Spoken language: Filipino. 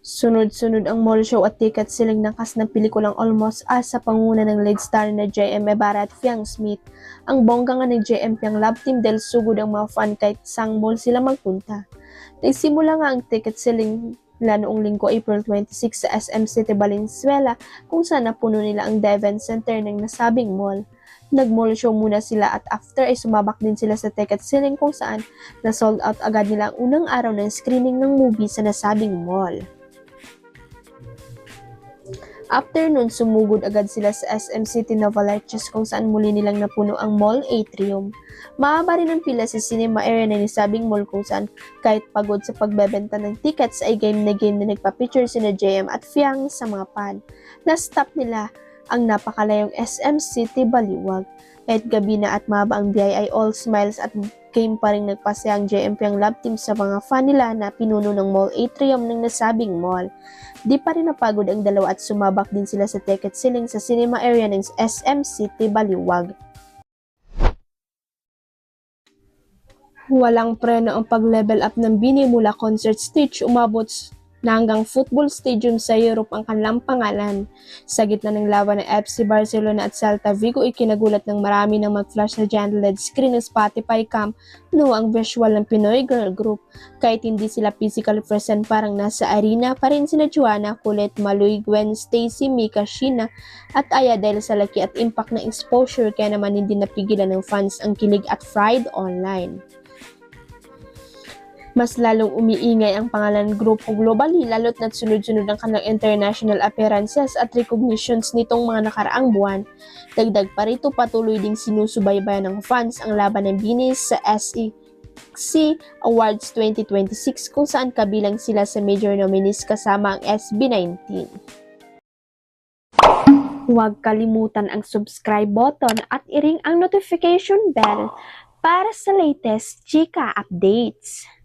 Sunod-sunod ang mall show at ticket selling ng cast ng pelikulang Almost Us sa panguna ng lead star na JM Ibarra at Fiang Smith. Ang bongga nga ng JM Fiang love team dahil sugod ang mga fan kahit sang mall sila magpunta. Nagsimula nga ang ticket selling nila noong linggo April 26 sa SM City Valenzuela kung saan napuno nila ang Devon Center ng nasabing mall. Nag-mall show muna sila at after ay sumabak din sila sa ticket selling kung saan na sold out agad nila ang unang araw ng screening ng movie sa nasabing mall. After nun, sumugod agad sila sa SM City Novaliches kung saan muli nilang napuno ang mall atrium. Mahaba rin ang pila sa cinema area na nisabing mall kung saan kahit pagod sa pagbebenta ng tickets ay game na nagpa-picture sina JM at Fiang sa mga fan. Last stop nila ang napakalayong SM City Baliwag. Kahit gabi na at mahaba ang biyahe ay all smiles at game pa rin nagpasaya ang JM Fiang love team sa mga fan nila na pinuno ng mall atrium ng nasabing mall. Di pa rin napagod ang dalawa at sumabak din sila sa ticket selling sa cinema area ng SM City Baliwag. Walang preno ang pag-level up ng BINI mula concert stage umabot na hanggang football stadium sa Europe ang kanilang pangalan. Sa gitna ng laban ng FC Barcelona at Celta Vigo, ikinagulat ng marami ng mag-flash na giant LED screen ng Spotify Camp Nou ang visual ng Pinoy girl group. Kahit hindi sila physically present, parang nasa arena pa rin sina Joanna, Colette, Maloy, Gwen, Stacy, Mika, Sheena at Aya dahil sa laki at impact ng exposure, kaya naman hindi napigilan ng fans ang kilig at pride online. Mas lalong umiingay ang pangalan ng grupo globally lalo't na't sunod-sunod ang kanilang international appearances at recognitions nitong mga nakaraang buwan. Dagdag pa rito, patuloy ding sinusubaybayan ng fans ang laban ng BINI sa SEC Awards 2026 kung saan kabilang sila sa major nominees kasama ang SB19. Huwag kalimutan ang subscribe button at i-ring ang notification bell para sa latest chika updates.